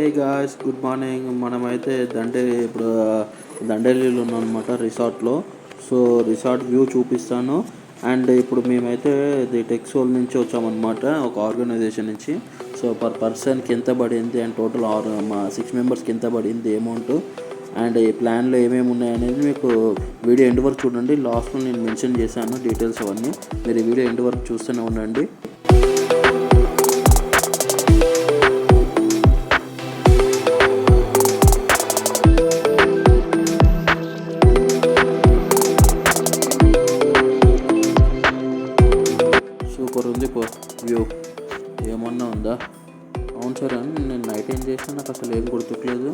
Hey guys, good morning. మనమైతే ఇప్పుడు దండేలిలో ఉన్నాం అనమాట, రిసార్ట్లో. సో రిసార్ట్ వ్యూ చూపిస్తాను. అండ్ ఇప్పుడు మేమైతే టెక్సోల్ నుంచి వచ్చామన్నమాట, ఒక ఆర్గనైజేషన్ నుంచి. సో పర్ పర్సన్కి ఎంత పడింది అండ్ టోటల్ మా 6 మెంబర్స్కి ఎంత పడింది అమౌంట్, అండ్ ఈ ప్లాన్లో ఏమేమి ఉన్నాయనేది మీకు వీడియో ఎండ్ వరకు చూడండి. లాస్ట్లో నేను మెన్షన్ చేశాను డీటెయిల్స్ అవన్నీ. మీరు ఈ వీడియో ఎండ్ వరకు చూస్తూనే ఉండండి. సూపర్ ఉంది వ్యూ, ఏమన్నా ఉందా? అవును సార్, అని నేను నైట్ ఏం చేసినా నాకు అసలు ఏం గుర్తులేదు.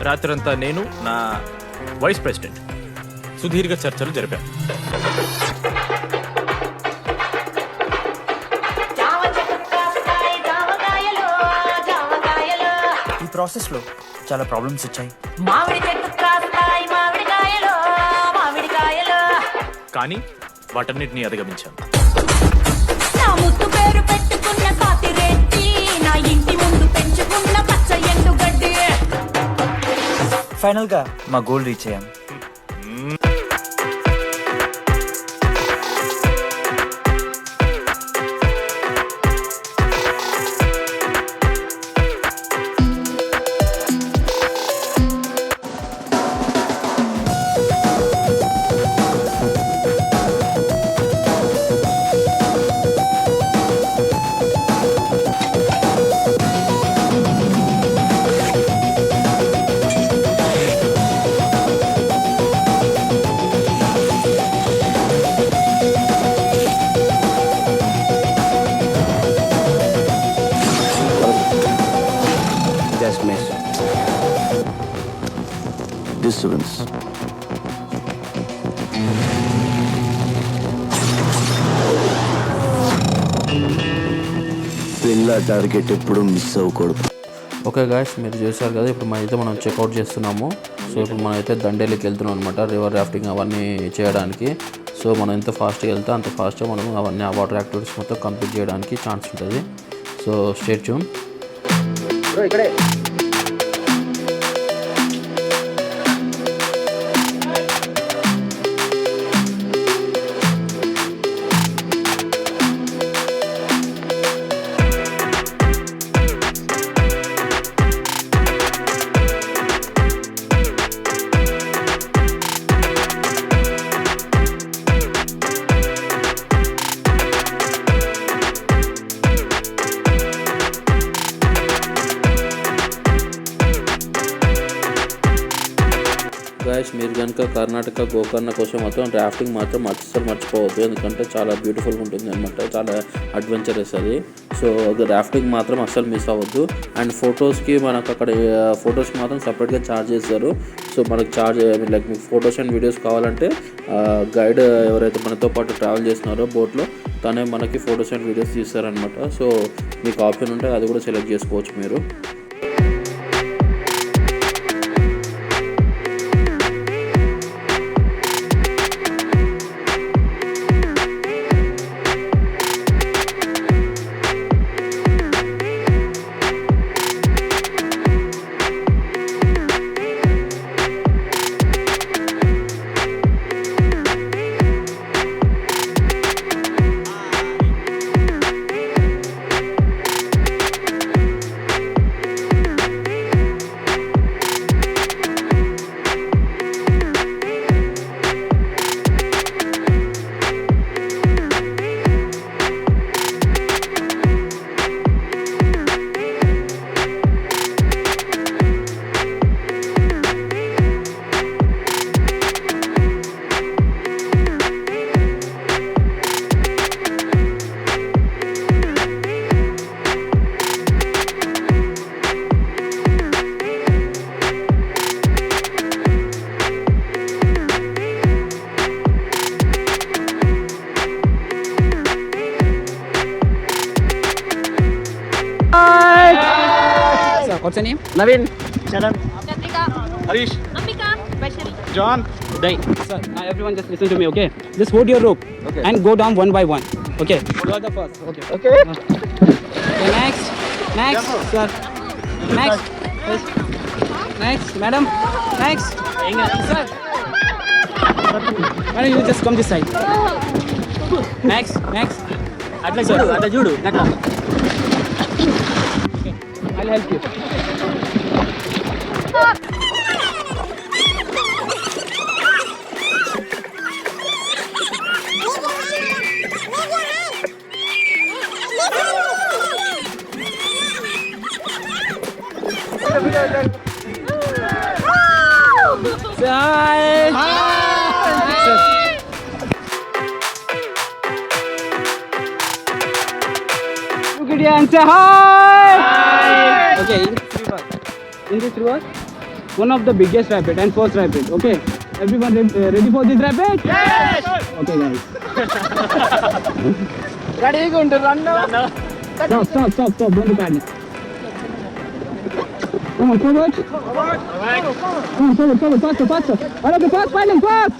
రాత్రంతా నేను నా వైస్ ప్రెసిడెంట్ సుదీర్ఘ చర్చలు జరిపాం. ఈ ప్రాసెస్లో చాలా ప్రాబ్లమ్స్ వచ్చాయి. కానీ వాటన్నిటిని అధిగమించాం. ఫైనల్ గా మా గోల్ రీచ్ అయ్యాం. Disturbance. పిల్ల టార్గెట్ ఎప్పుడు మిస్ అవ్వకూడదు. ఓకే గాయస్, మీరు చేశారు కదా. ఇప్పుడు మనం చెక్అవుట్ చేస్తున్నాము. సో ఇప్పుడు మనం అయితే దండేలికి వెళ్తున్నాం అనమాట, రివర్ రాఫ్టింగ్ అవన్నీ చేయడానికి. సో మనం ఎంత ఫాస్ట్గా వెళ్తే అంత ఫాస్ట్గా మనం అవన్నీ ఆ వాటర్ యాక్టివిటీస్ మొత్తం కంప్లీట్ చేయడానికి ఛాన్స్ ఉంటుంది. So stay tune. ఇక్కడే గాయస్, మీరు కనుక కర్ణాటక గోకర్ణ కోసం మాత్రం రాఫ్టింగ్ మాత్రం అస్సలు మర్చిపోవద్దు. ఎందుకంటే చాలా బ్యూటిఫుల్గా ఉంటుంది అనమాట, చాలా అడ్వెంచరస్ అది. సో అది రాఫ్టింగ్ మాత్రం అస్సలు మిస్ అవ్వద్దు. అండ్ ఫొటోస్కి మనకు అక్కడ ఫొటోస్కి మాత్రం సపరేట్గా ఛార్జ్ చేస్తారు. సో మనకు ఛార్జ్ లైక్ మీకు ఫొటోస్ అండ్ వీడియోస్ కావాలంటే గైడ్ ఎవరైతే మనతో పాటు ట్రావెల్ చేస్తున్నారో బోట్లో తనే మనకి ఫొటోస్ అండ్ వీడియోస్ తీస్తారనమాట. సో మీకు ఆప్షన్ ఉంటే అది కూడా సెలెక్ట్ చేసుకోవచ్చు మీరు. What's your name? Naveen. Charan. Chatrika. Harish. Ambika. Vaishali. John. Uday. Sir, everyone just listen to me, okay? Just hold your rope and go down one by one. Okay. You are the first. Okay. Okay. Okay, next. Next, sir. Next. Yes. Next, madam. Next. Sir. Madam, you just come this side. Next. Next. Atla judu. Atla. Okay. I'll help you. Hi. Sir. Look at you and say hi. Okay, in this river, one of the biggest rapid and first rapid. Okay, everyone ready for this rapid? Yes. Okay, guys. Ready? Going to run now? Stop. Don't panic. Come on, forward. Come on, forward. Faster. All of you fast, fighting fast.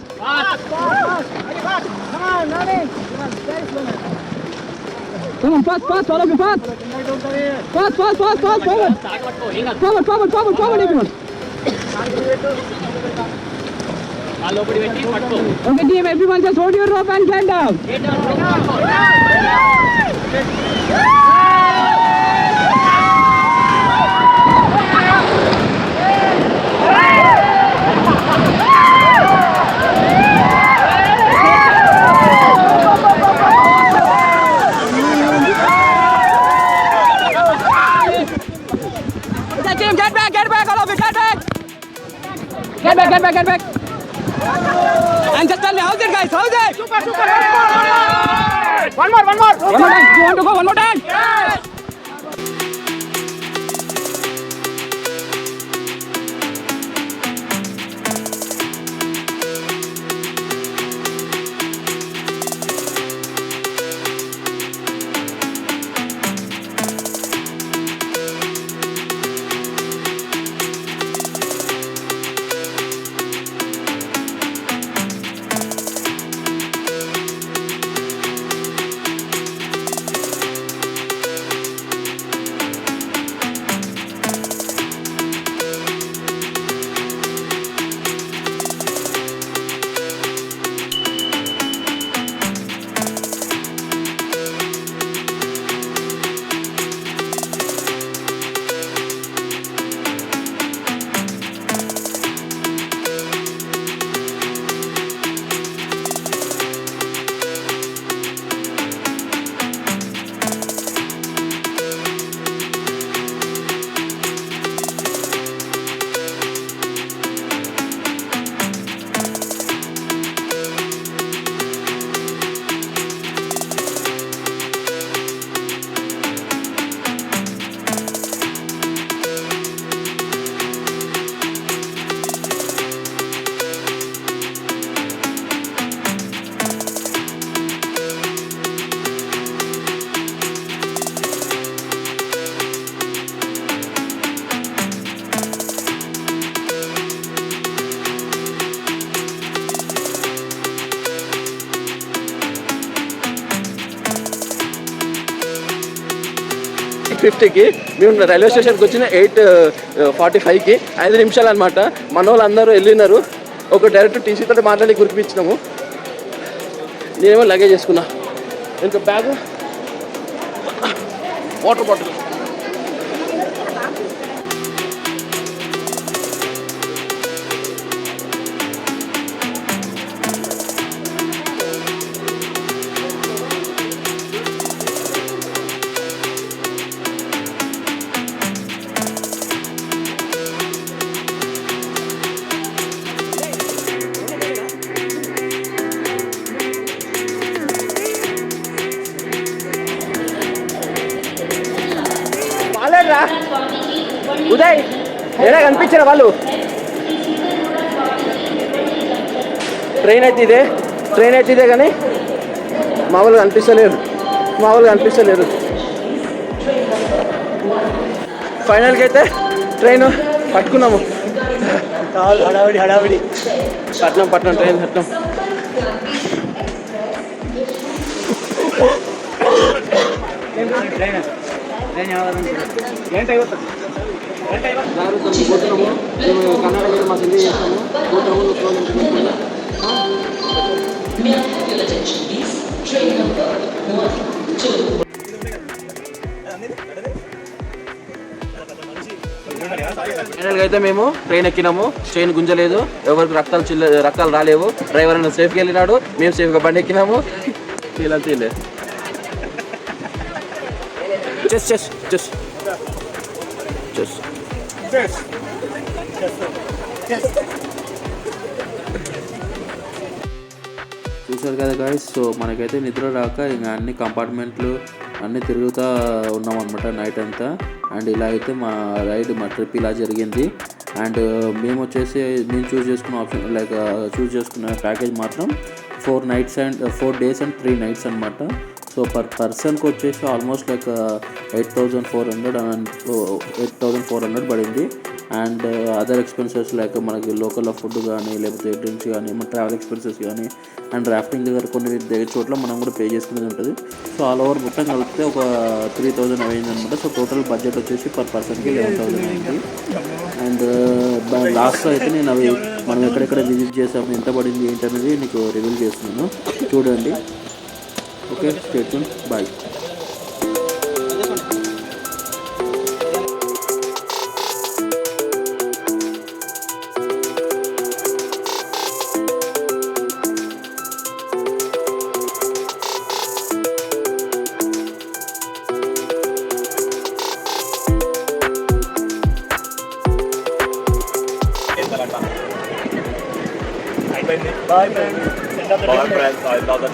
Come on, Nani. Come on, fast, all of you fast. Fast, forward. Forward, everyone. Okay, team, everyone just hold your rope and climb down. Team, get back, all of you, get back. Get back. And just tell me, how's it, guys? How's it? Super. One more. One more time. You want to go one more time? Yes. 8:50కి, మేము railway స్టేషన్కి వచ్చిన 8:45కి, 5 నిమిషాలు అనమాట. మన వాళ్ళు అందరూ వెళ్ళినారు. ఒక డైరెక్ట్ టీసీతో మాట్లాడి గురిపించినాము. నేనేమో లగేజ్ చేసుకున్నా, ఇంకా బ్యాగ్, వాటర్ బాటిల్. బాలేరా ఉదయ్, ఏడా కనిపించారా వాళ్ళు? ట్రైన్ అయితే ఇదే కానీ మామూలుగా అనిపిస్తలేదు. ఫైనల్కి అయితే ట్రైన్ పట్టుకున్నాము. హడావిడి పట్నం ట్రైన్ పట్నం. కన్నడ మాకు హిందీ చేస్తాము. ఫైనల్గా అయితే మేము ట్రైన్ ఎక్కినాము. ట్రైన్ గుంజలేదు, ఎవరికి రక్తాలు రాలేవు. డ్రైవర్ అన్న సేఫ్గా వెళ్ళినాడు, మేము సేఫ్గా బండి ఎక్కినాము. వీళ్ళంతా లేదు. చూసారు కదా గాయస్. సో మనకైతే నిద్ర రాక ఇంకా అన్ని కంపార్ట్మెంట్లు అన్నీ తిరుగుతూ ఉన్నాం అనమాట నైట్ అంతా. అండ్ ఇలా అయితే మా ట్రిప్ ఇలా జరిగింది. అండ్ మేము చూస్ చేసుకున్న ప్యాకేజ్ మాత్రం 4 days and 3 nights అనమాట. సో పర్ పర్సన్కి వచ్చేసి ఆల్మోస్ట్ లైక్ 8,400 పడింది. అండ్ అదర్ ఎక్స్పెన్సెస్ లైక్ మనకి లోకల్లో ఫుడ్ కానీ, లేకపోతే డ్రింక్స్ కానీ, మన ట్రావెల్ ఎక్స్పెన్సెస్ కానీ, అండ్ రాఫ్టింగ్ దగ్గర కొన్ని చోట్ల మనం కూడా పే చేసుకునేది ఉంటుంది. సో ఆల్ ఓవర్ మొత్తం కలిపితే ఒక 3,000 అయింది అనమాట. సో టోటల్ బడ్జెట్ వచ్చేసి పర్ పర్సన్కి 11,000 అయింది. అండ్ లాస్ట్లో అయితే నేను అవి మనం ఎక్కడెక్కడ విజిట్ చేసాము, ఎంత పడింది ఏంటనేది నీకు రివీల్ చేస్తున్నాను, చూడండి. Okay, stay tune, bye.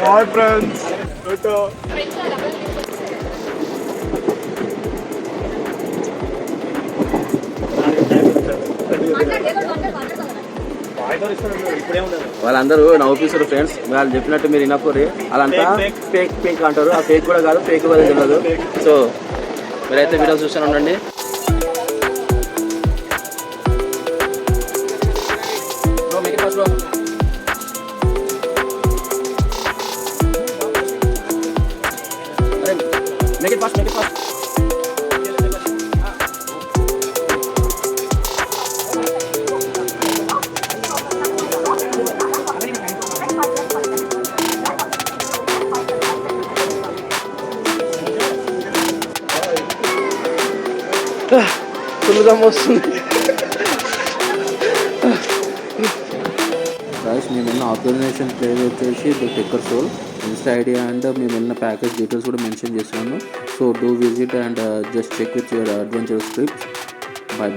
Bye friends. వాళ్ళందరూ నవ్వుపిస్తారు ఫ్రెండ్స్. వాళ్ళు చెప్పినట్టు మీరు వినకూరి. వాళ్ళంతా ఫేక్ అంటారు. ఆ ఫేక్ కూడా కాదు, ఫేక్ కూడా తెలియదు. సో మీరైతే వీడియో చూస్తూనే ఉండండి. Make it fast. ఫుల్గా వస్తుంది. గాయస్, మేము వెళ్ళిన ఆర్గనైజేషన్ పేరు వచ్చేసి the trekker soul. Insta idea and మేము వెళ్ళిన ప్యాకేజ్ డీటెయిల్స్ కూడా మెన్షన్ చేస్తున్నాను. So do visit and just check with your adventurous trips. Bye.